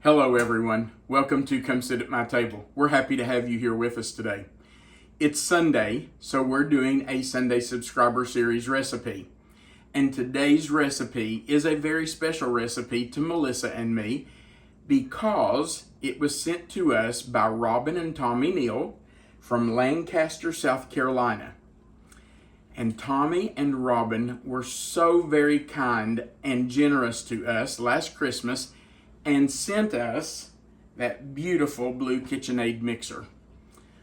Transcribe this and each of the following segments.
Hello everyone, welcome to Come Sit at My Table. We're happy to have you here with us today. It's Sunday, so we're doing a Sunday Subscriber Series recipe. And today's recipe is a very special recipe to Melissa and me because it was sent to us by Robin and Tommy Neal from Lancaster, South Carolina. And Tommy and Robin were so very kind and generous to us last Christmas and sent us that beautiful blue KitchenAid mixer.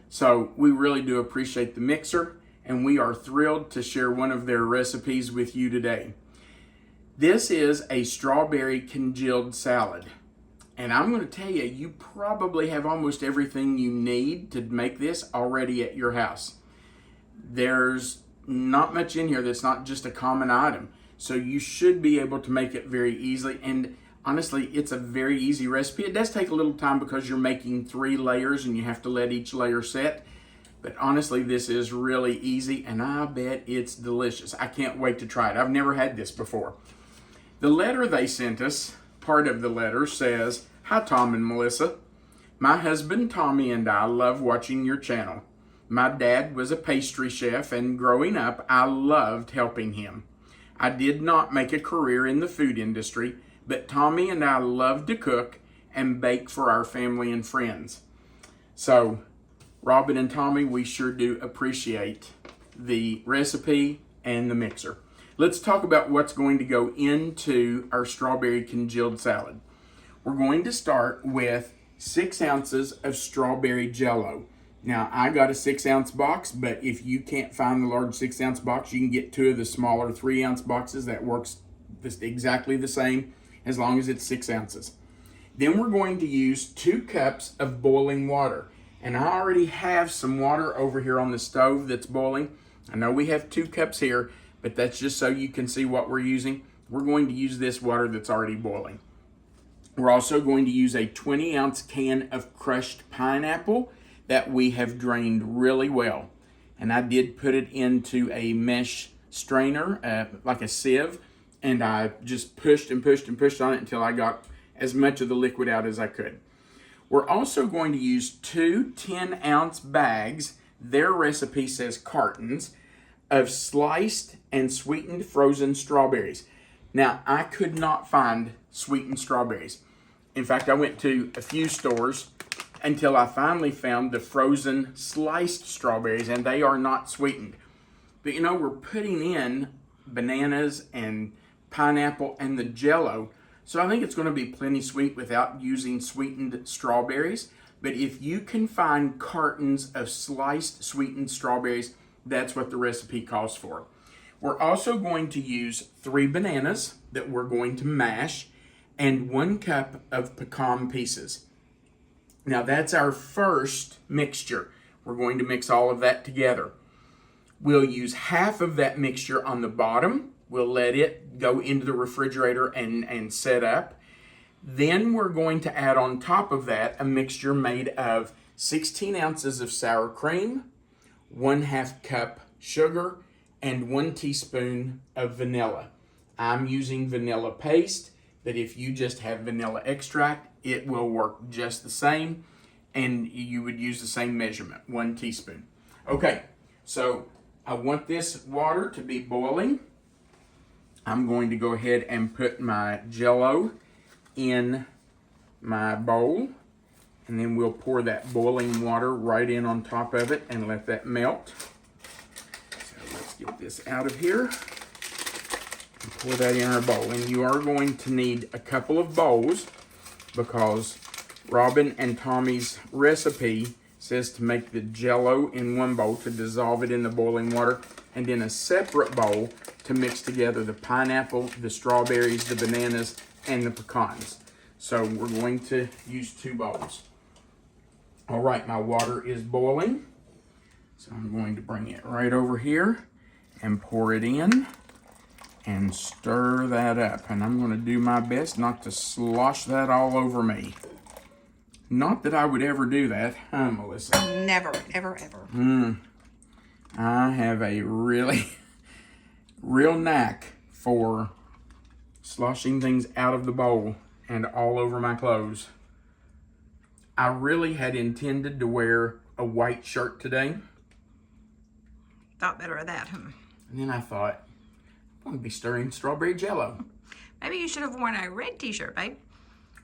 So we really do appreciate the mixer, and we are thrilled to share one of their recipes with you today. This is a strawberry congealed salad. And I'm going to tell you, you probably have almost everything you need to make this already at your house. There's not much in here that's not just a common item. So you should be able to make it very easily. And honestly, it's a very easy recipe. It does take a little time because you're making 3 layers and you have to let each layer set. But honestly, this is really easy and I bet it's delicious. I can't wait to try it. I've never had this before. The letter they sent us, part of the letter says, "Hi Tom and Melissa. My husband Tommy and I love watching your channel. My dad was a pastry chef and growing up, I loved helping him. I did not make a career in the food industry, but Tommy and I love to cook and bake for our family and friends." So, Robin and Tommy, we sure do appreciate the recipe and the mixer. Let's talk about what's going to go into our strawberry congealed salad. We're going to start with 6 ounces of strawberry Jell-O. Now, I got a 6-ounce box, but if you can't find the large 6-ounce box, you can get 2 of the smaller 3-ounce boxes. That works exactly the same as long as it's 6 ounces. Then we're going to use 2 cups of boiling water. And I already have some water over here on the stove that's boiling. I know we have 2 cups here, but that's just so you can see what we're using. We're going to use this water that's already boiling. We're also going to use a 20-ounce can of crushed pineapple that we have drained really well. And I did put it into a mesh strainer, like a sieve, and I just pushed and pushed and pushed on it until I got as much of the liquid out as I could. We're also going to use 2 10-ounce bags, their recipe says cartons, of sliced and sweetened frozen strawberries. Now, I could not find sweetened strawberries. In fact, I went to a few stores until I finally found the frozen sliced strawberries, and they are not sweetened. But you know, we're putting in bananas and pineapple and the Jell-O, so I think it's going to be plenty sweet without using sweetened strawberries. But if you can find cartons of sliced sweetened strawberries, that's what the recipe calls for. We're also going to use 3 bananas that we're going to mash and 1 cup of pecan pieces. Now that's our first mixture. We're going to mix all of that together. We'll use half of that mixture on the bottom. We'll let it go into the refrigerator and set up. Then we're going to add on top of that a mixture made of 16 ounces of sour cream, 1/2 cup sugar, and 1 teaspoon of vanilla. I'm using vanilla paste, but if you just have vanilla extract, it will work just the same, and you would use the same measurement, 1 teaspoon. Okay, so I want this water to be boiling. I'm going to go ahead and put my Jell-O in my bowl, and then we'll pour that boiling water right in on top of it and let that melt. So let's get this out of here and pour that in our bowl. And you are going to need a couple of bowls because Robin and Tommy's recipe says to make the Jell-O in one bowl to dissolve it in the boiling water, and in a separate bowl to mix together the pineapple, the strawberries, the bananas, and the pecans. So we're going to use 2 bowls. All right, my water is boiling. So I'm going to bring it right over here and pour it in and stir that up. And I'm going to do my best not to slosh that all over me. Not that I would ever do that, huh, Melissa? Never, ever, ever. I have a real knack for sloshing things out of the bowl and all over my clothes. I really had intended to wear a white shirt today. Thought better of that, And then I thought, I'm going to be stirring strawberry Jell-O. Maybe you should have worn a red t-shirt, babe.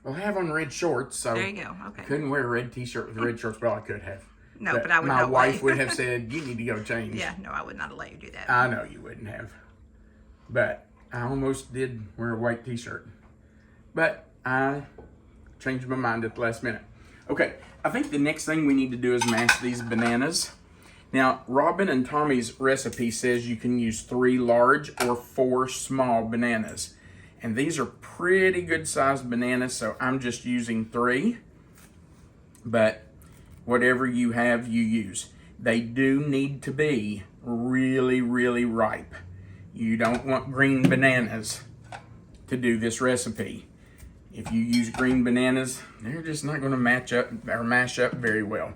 Well, I have on red shorts, so There you go. Okay. couldn't wear a red t-shirt with red shorts. Well, I could have. No, but I would my not wife let would have said, you need to go change. Yeah, no, I would not have let you do that. I know you wouldn't have. But I almost did wear a white t-shirt. But I changed my mind at the last minute. Okay, I think the next thing we need to do is mash these bananas. Now, Robin and Tommy's recipe says you can use 3 large or 4 small bananas. And these are pretty good sized bananas, so I'm just using 3. But whatever you have, you use. They do need to be really, really ripe. You don't want green bananas to do this recipe. If you use green bananas, they're just not going to match up or mash up very well.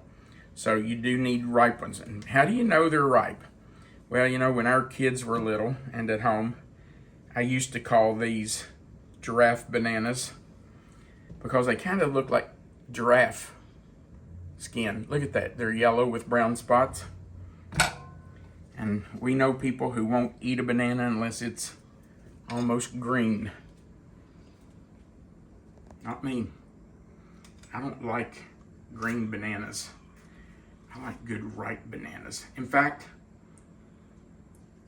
So you do need ripe ones. And how do you know they're ripe? Well, you know, when our kids were little and at home, I used to call these giraffe bananas because they kind of look like giraffe skin. Look at that. They're yellow with brown spots. And we know people who won't eat a banana unless it's almost green. Not me. I don't like green bananas. I like good ripe bananas. In fact,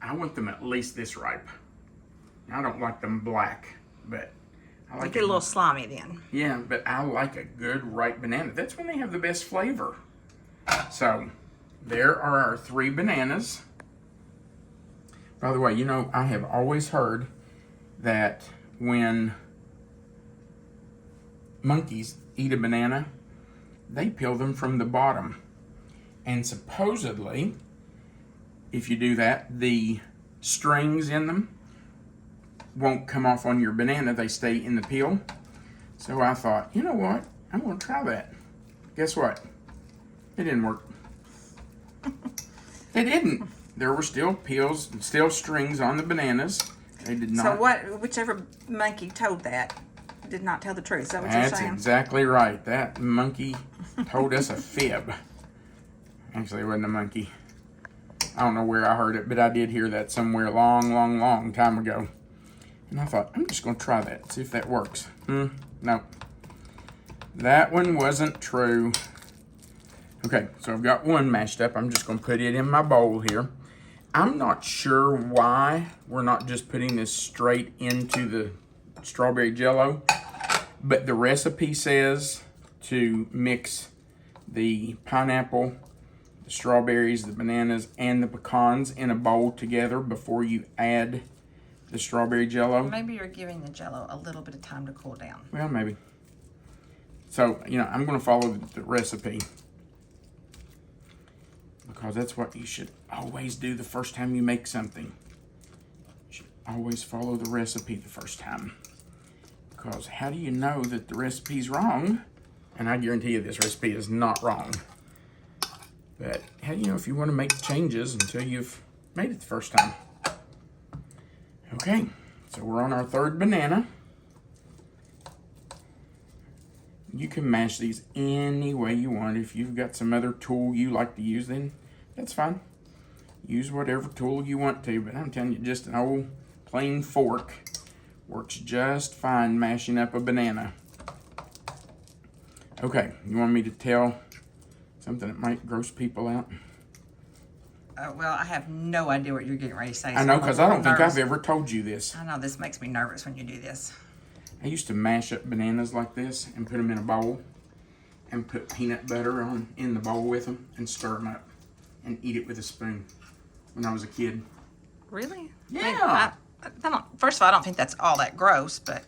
I want them at least this ripe. I don't like them black, but I like Make it a little slimy then. Yeah, but I like a good ripe banana. That's when they have the best flavor. So, there are our 3 bananas. By the way, you know, I have always heard that when monkeys eat a banana, they peel them from the bottom. And supposedly, if you do that, the strings in them won't come off on your banana. They stay in the peel. So I thought, you know what? I'm going to try that. Guess what? It didn't work. It didn't. There were still peels, still strings on the bananas. They did not. So whichever monkey told that did not tell the truth. Is that what you're saying? That's exactly right. That monkey told us a fib. Actually, it wasn't a monkey. I don't know where I heard it, but I did hear that somewhere long time ago. And I thought, I'm just going to try that, see if that works. No. That one wasn't true. Okay, so I've got one mashed up. I'm just going to put it in my bowl here. I'm not sure why we're not just putting this straight into the strawberry Jell-O, but the recipe says to mix the pineapple, the strawberries, the bananas, and the pecans in a bowl together before you add the strawberry Jell-O. Maybe you're giving the Jell-O a little bit of time to cool down. Well, maybe. So, you know, I'm going to follow the recipe because that's what you should always do the first time you make something. You should always follow the recipe the first time. Because how do you know that the recipe's wrong? And I guarantee you this recipe is not wrong. But how do you know if you want to make changes until you've made it the first time? Okay, so we're on our 3rd banana. You can mash these any way you want. If you've got some other tool you like to use, then that's fine. Use whatever tool you want to, but I'm telling you, just an old plain fork works just fine mashing up a banana. Okay, you want me to tell something that might gross people out? Well, I have no idea what you're getting ready to say. I know, because I don't think I've ever told you this. I know, this makes me nervous when you do this. I used to mash up bananas like this and put them in a bowl and put peanut butter in the bowl with them and stir them up and eat it with a spoon when I was a kid. Really? Yeah. I don't, first of all, I don't think that's all that gross, but...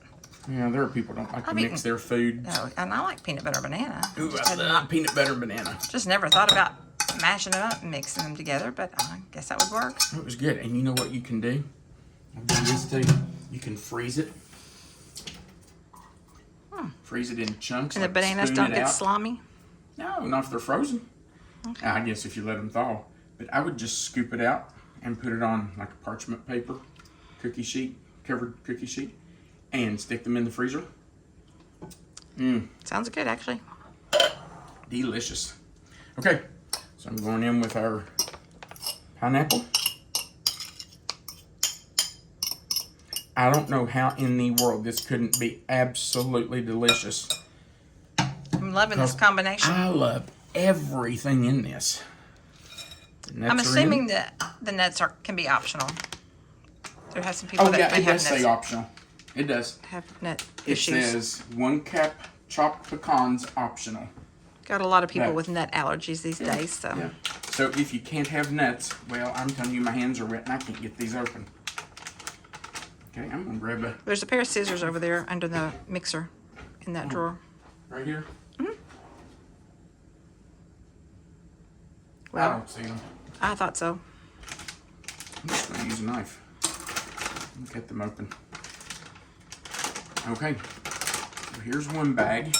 Yeah, there are people who don't like to mix their food. No, and I like peanut butter banana. Ooh, I love peanut butter banana. Just never thought about mashing it up and mixing them together, but I guess that would work. It was good. And you know what you can do? I've done this too. You can freeze it. Freeze it in chunks. And the bananas don't get slimy? No, not if they're frozen. Okay. I guess if you let them thaw. But I would just scoop it out and put it on like a parchment paper, cookie sheet, covered cookie sheet, and stick them in the freezer. Sounds good, actually. delicious. Okay, so I'm going in with our pineapple. I don't know how in the world this couldn't be absolutely delicious. I'm loving this combination. I love everything in this. I'm assuming that the nuts can be optional. There has some people that yeah, may it have does say optional. It does. Have nut It issues. says 1 cup chopped pecans optional. Got a lot of people with nut allergies these days, so. Yeah. So if you can't have nuts, well, I'm telling you, my hands are wet and I can't get these open. Okay, I'm gonna grab a. There's a pair of scissors over there under the mixer in that drawer. Right here. Mm-hmm. I Well, don't see them. I thought so. I'm just gonna use a knife and cut them open. Okay, so here's one bag.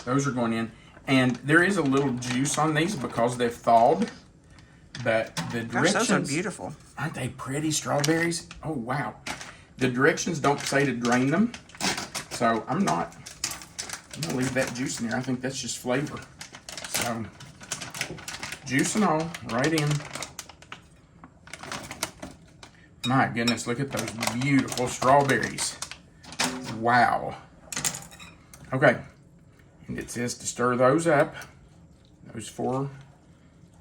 Those are going in. And there is a little juice on these because they've thawed. But the directions... Gosh, those are beautiful. Aren't they pretty strawberries? Oh, wow. The directions don't say to drain them. So I'm going to leave that juice in there. I think that's just flavor. So, juice and all, right in. My goodness, look at those beautiful strawberries. Wow. Okay. And it says to stir those up. Those 4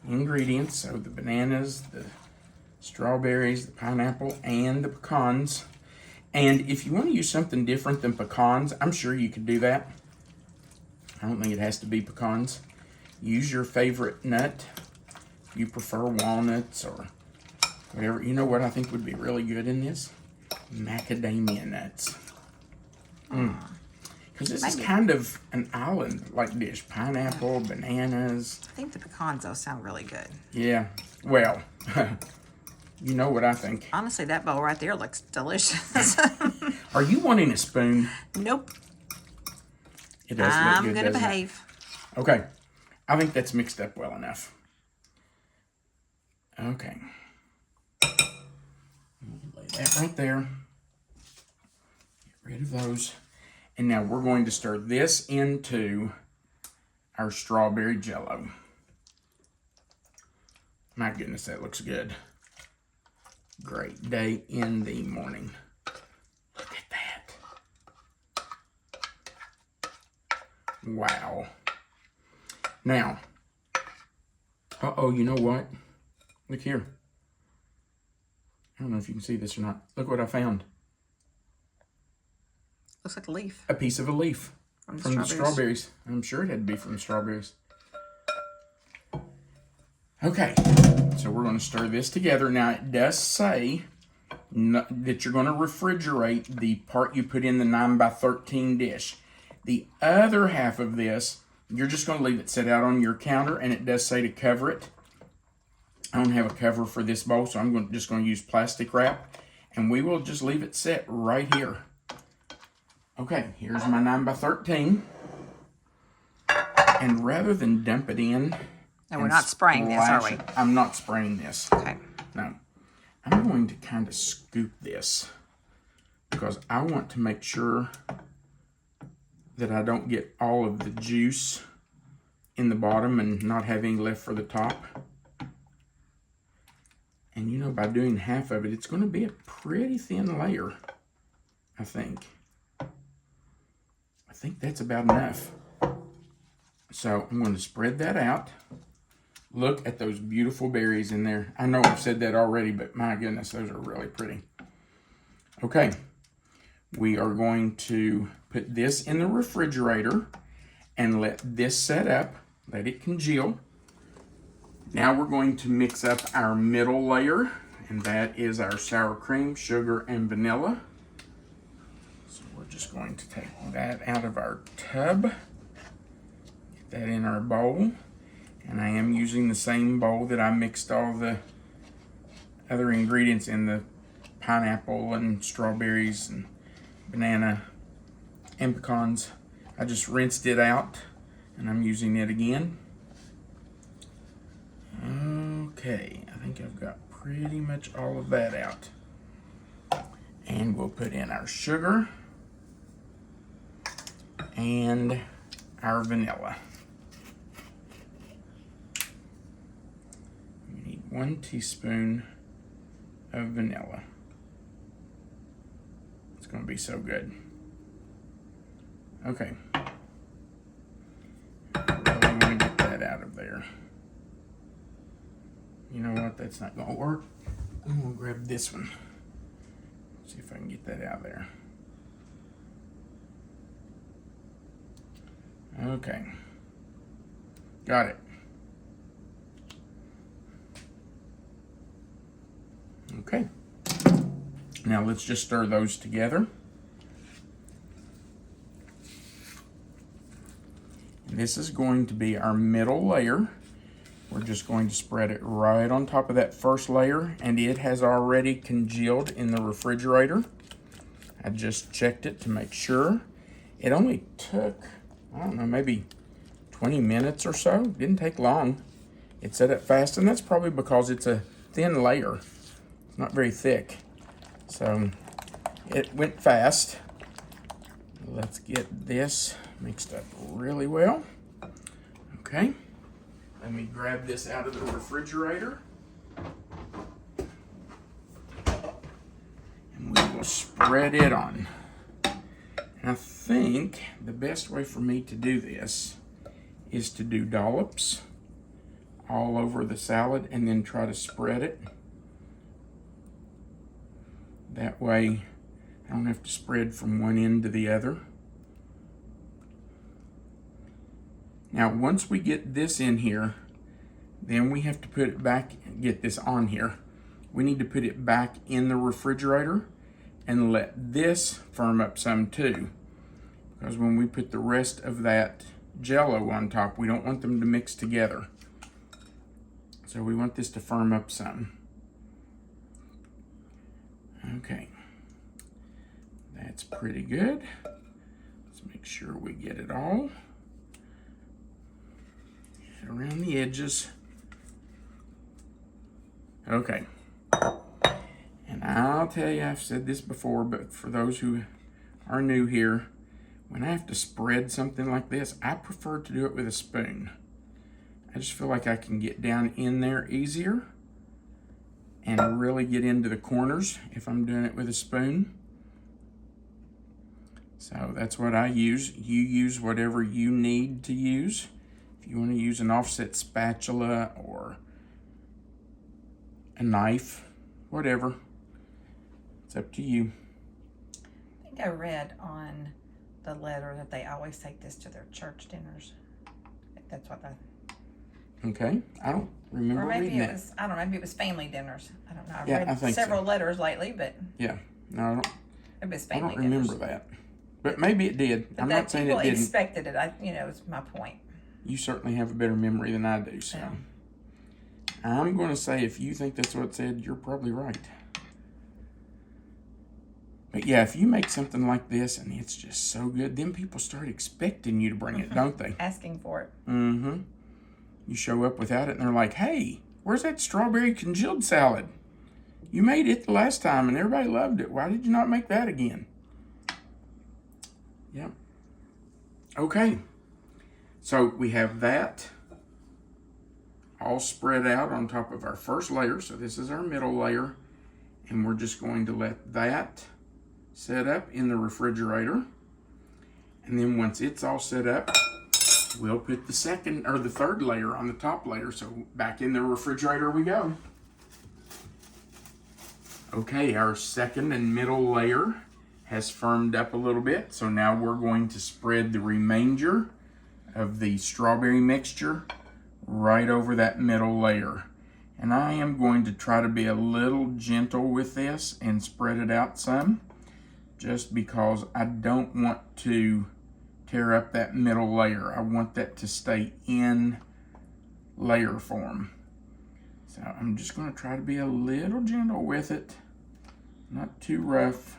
ingredients. So the bananas, the strawberries, the pineapple, and the pecans. And if you want to use something different than pecans, I'm sure you could do that. I don't think it has to be pecans. Use your favorite nut. If you prefer walnuts or whatever. You know what I think would be really good in this? Macadamia nuts. Because this is kind of an island-like dish. Pineapple, bananas. I think the pecans, though, sound really good. Yeah. Well, you know what I think. Honestly, that bowl right there looks delicious. Are you wanting a spoon? Nope. It does look good, I'm going to doesn't it? behave. Okay. I think that's mixed up well enough. Okay. Lay that right there. Get rid of those. And now we're going to stir this into our strawberry Jell-O. My goodness, that looks good. Great day in the morning. Look at that. Wow. Now, you know what? Look here. I don't know if you can see this or not. Look what I found. Looks like a leaf. A piece of a leaf from the strawberries. I'm sure it had to be from the strawberries. Okay, so we're going to stir this together. Now, it does say that you're going to refrigerate the part you put in the 9x13 dish. The other half of this, you're just going to leave it set out on your counter, and it does say to cover it. I don't have a cover for this bowl, so I'm just going to use plastic wrap, and we will just leave it set right here. Okay, here's my 9x13. And rather than dump it in... And we're not spraying this, are we? I'm not spraying this. Okay. No. I'm going to kind of scoop this because I want to make sure that I don't get all of the juice in the bottom and not have any left for the top. And you know, by doing half of it, it's going to be a pretty thin layer, I think. I think that's about enough. So I'm going to spread that out. Look at those beautiful berries in there. I know I've said that already, but my goodness, those are really pretty. Okay, we are going to put this in the refrigerator and let this set up, let it congeal. Now we're going to mix up our middle layer, and that is our sour cream, sugar, and vanilla. So we're just going to take that out of our tub, get that in our bowl. And I am using the same bowl that I mixed all the other ingredients in, the pineapple and strawberries and banana and pecans. I just rinsed it out and I'm using it again. Okay, I think I've got pretty much all of that out. And we'll put in our sugar and our vanilla. 1 teaspoon of vanilla. It's going to be so good. Okay. I really want to get that out of there. You know what? That's not going to work. I'm going to grab this one. See if I can get that out of there. Okay. Got it. Okay. Now let's just stir those together. And this is going to be our middle layer. We're just going to spread it right on top of that first layer, and it has already congealed in the refrigerator. I just checked it to make sure. It only took, I don't know, maybe 20 minutes or so. Didn't take long. It set up fast, and that's probably because it's a thin layer. It's not very thick. So it went fast. Let's get this mixed up really well. Okay. Let me grab this out of the refrigerator. And we will spread it on. And I think the best way for me to do this is to do dollops all over the salad and then try to spread it. That way I don't have to spread from one end to the other. Now, once we get this in here, then we have to put it back, get this on here. We need to put it back in the refrigerator and let this firm up some too. Because when we put the rest of that Jell-O on top, we don't want them to mix together. So we want this to firm up some. Okay. That's pretty good. Let's make sure we get it all around the edges. Okay. And I'll tell you, I've said this before, but for those who are new here, when I have to spread something like this, I prefer to do it with a spoon. I just feel like I can get down in there easier and really get into the corners if I'm doing it with a spoon. So that's what I use. You use whatever you need to use. If you want to use an offset spatula or a knife, whatever, it's up to you. I think I read on the letter that they always take this to their church dinners. That's what Okay, I don't remember or maybe reading it that. was, I don't know, maybe it was family dinners. I don't know. I've Yeah, read I think several so. letters lately, but Yeah, no, it was I family don't remember dinners. that. But maybe it did. But I'm that not saying it people didn't. expected it. Is my point. You certainly have a better memory than I do, so. Yeah. I'm going to say if you think that's what it said, you're probably right. But yeah, if you make something like this and it's just so good, then people start expecting you to bring it, don't they? Asking for it. Mm-hmm. You show up without it and they're like, hey, where's that strawberry congealed salad? You made it the last time and everybody loved it. Why did you not make that again? Yep. Okay. So we have that all spread out on top of our first layer. So this is our middle layer. And we're just going to let that set up in the refrigerator. And then once it's all set up, we'll put the second or the third layer on the top layer. So back in the refrigerator we go. Okay, our second and middle layer has firmed up a little bit. So now we're going to spread the remainder of the strawberry mixture right over that middle layer. And I am going to try to be a little gentle with this and spread it out some, just because I don't want to tear up that middle layer. I want that to stay in layer form. So I'm just going to try to be a little gentle with it, not too rough,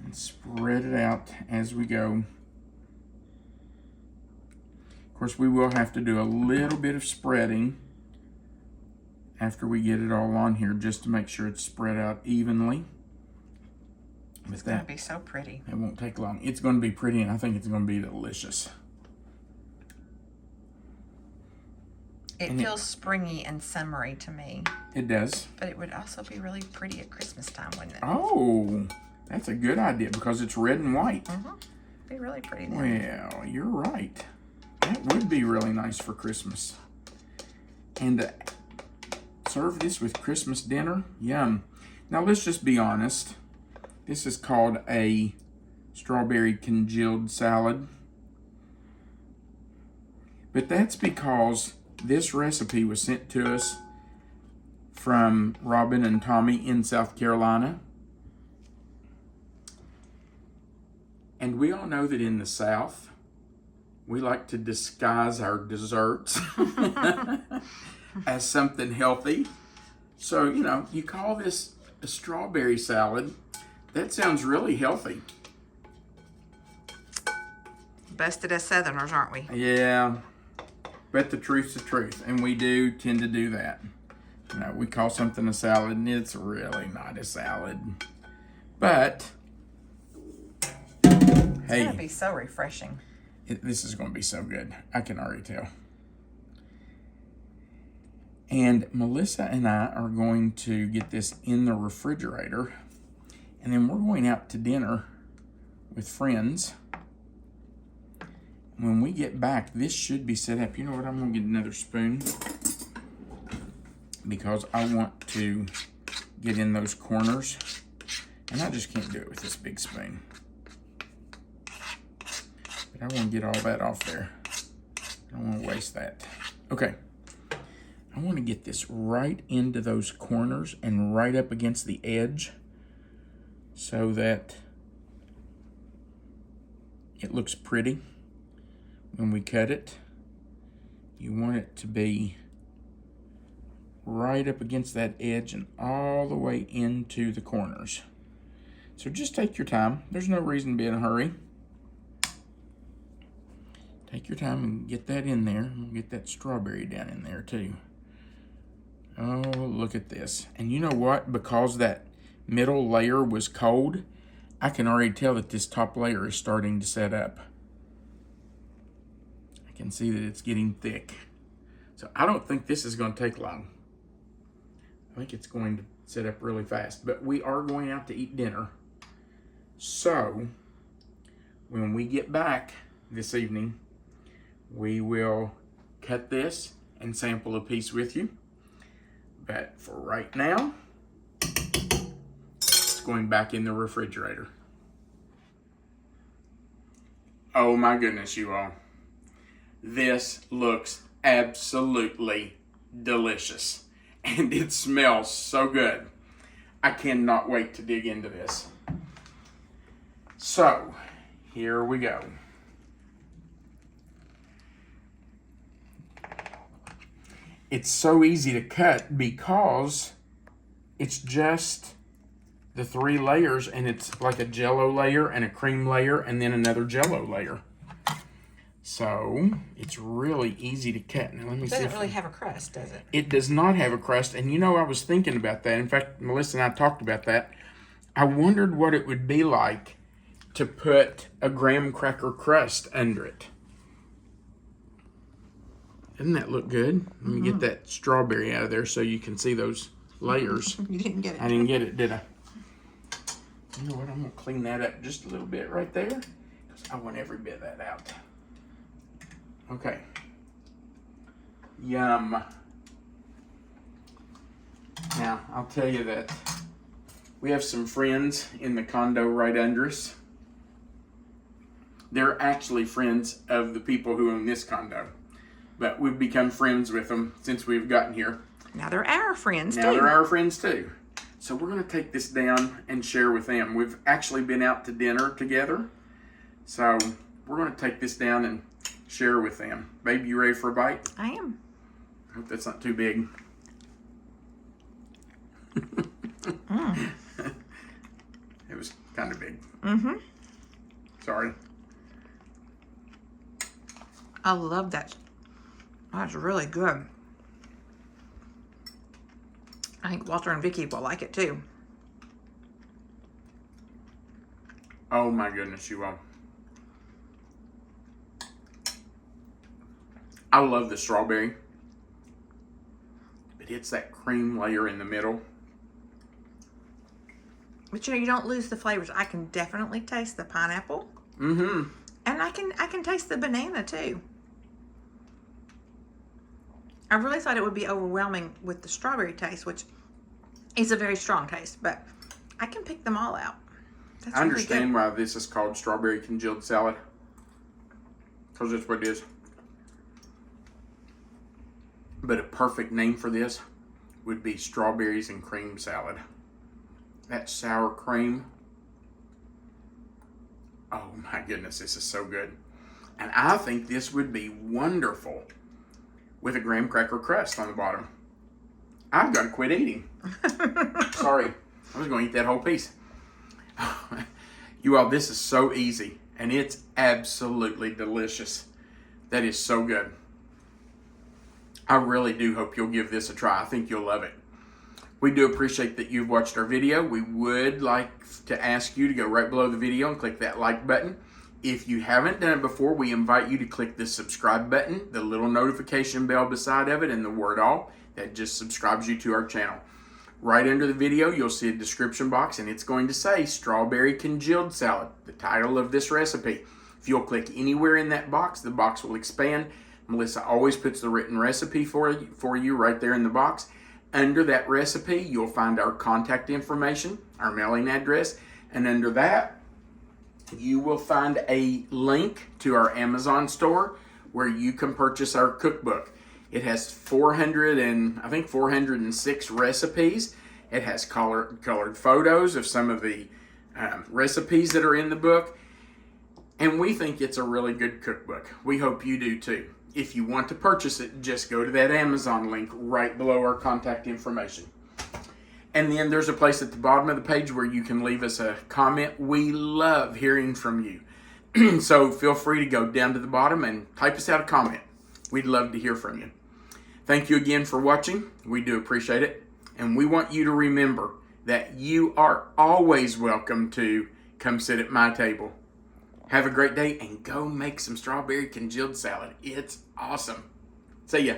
and spread it out as we go. Of course, we will have to do a little bit of spreading after we get it all on here, just to make sure it's spread out evenly. It's going to be so pretty. It won't take long. It's going to be pretty, and I think it's going to be delicious. It And feels springy and summery to me. It does. But it would also be really pretty at Christmas time, wouldn't it? Oh, that's a good idea because it's red and white. Mm-hmm. Be really pretty then. Well, you're right. That would be really nice for Christmas. And serve this with Christmas dinner. Yum. Now, let's just be honest. This is called a strawberry congealed salad. But that's because this recipe was sent to us from Robin and Tommy in South Carolina. And we all know that in the South, we like to disguise our desserts as something healthy. So, you know, you call this a strawberry salad. That sounds really healthy. Busted as Southerners, aren't we? Yeah, but the truth's the truth, and we do tend to do that. You know, we call something a salad, and it's really not a salad. But, It's hey, going to be so refreshing. this is going to be so good. I can already tell. And Melissa and I are going to get this in the refrigerator, and then we're going out to dinner with friends. When we get back, this should be set up. You know what? I'm going to get another spoon because I want to get in those corners, and I just can't do it with this big spoon. But I want to get all that off there. I don't want to waste that. Okay. I want to get this right into those corners and right up against the edge so that it looks pretty when we cut it. You want it to be right up against that edge and all the way into the corners. So just take your time. There's no reason to be in a hurry. Take your time and get that in there. We'll get that strawberry down in there too. Oh, look at this. And you know what? Because that middle layer was cold, I can already tell that this top layer is starting to set up. I can see that it's getting thick. So I don't think this is going to take long. I think it's going to set up really fast. But we are going out to eat dinner. So when we get back this evening, we will cut this and sample a piece with you. But for right now, it's going back in the refrigerator. Oh my goodness, you all. This looks absolutely delicious. And it smells so good. I cannot wait to dig into this. So, here we go. It's so easy to cut because it's just the 3 layers, and it's like a Jell-O layer and a cream layer and then another Jell-O layer. So it's really easy to cut. Now let me see. It doesn't really have a crust, does it? It does not have a crust, and you know, I was thinking about that. In fact, Melissa and I talked about that. I wondered what it would be like to put a graham cracker crust under it. Doesn't that look good? Let me get that strawberry out of there so you can see those layers. You didn't get it. I didn't get it, did I? You know what? I'm going to clean that up just a little bit right there because I want every bit of that out. Okay. Yum. Now, I'll tell you that we have some friends in the condo right under us. They're actually friends of the people who own this condo. But we've become friends with them since we've gotten here. Now they're our friends, too. Now they're our friends, too. So we're going to take this down and share with them. We've actually been out to dinner together. So we're going to take this down and share with them. Babe, you ready for a bite? I am. I hope that's not too big. It was kind of big. Mm-hmm. Sorry. I love that. That's really good. I think Walter and Vicky will like it too. Oh my goodness, you all. I love the strawberry. but it's that cream layer in the middle. But you know, you don't lose the flavors. I can definitely taste the pineapple. Mm-hmm. And I can taste the banana too. I really thought it would be overwhelming with the strawberry taste, which is a very strong taste, but I can pick them all out. That's I really understand good. why this is called strawberry congealed salad, because that's what it is. But a perfect name for this would be strawberries and cream salad. That sour cream. Oh my goodness, this is so good. And I think this would be wonderful with a graham cracker crust on the bottom. I've got to quit eating. Sorry, I was going to eat that whole piece. You all, this is so easy, and it's absolutely delicious. That is so good. I really do hope you'll give this a try. I think you'll love it. We do appreciate that you've watched our video. We would like to ask you to go right below the video and click that like button. If you haven't done it before, we invite you to click the subscribe button, the little notification bell beside of it, and the word all. That just subscribes you to our channel. Right under the video, you'll see a description box, and it's going to say Strawberry Congealed Salad, the title of this recipe. If you'll click anywhere in that box, the box will expand. Melissa always puts the written recipe for you right there in the box. Under that recipe, you'll find our contact information, our mailing address, and under that, you will find a link to our Amazon store where you can purchase our cookbook. It has 406 recipes. It has colored photos of some of the recipes that are in the book. And we think it's a really good cookbook. We hope you do too. If you want to purchase it, just go to that Amazon link right below our contact information. And then there's a place at the bottom of the page where you can leave us a comment. We love hearing from you. So feel free to go down to the bottom and type us out a comment. We'd love to hear from you. Thank you again for watching. We do appreciate it. And we want you to remember that you are always welcome to come sit at my table. Have a great day and go make some strawberry congealed salad. It's awesome. See ya.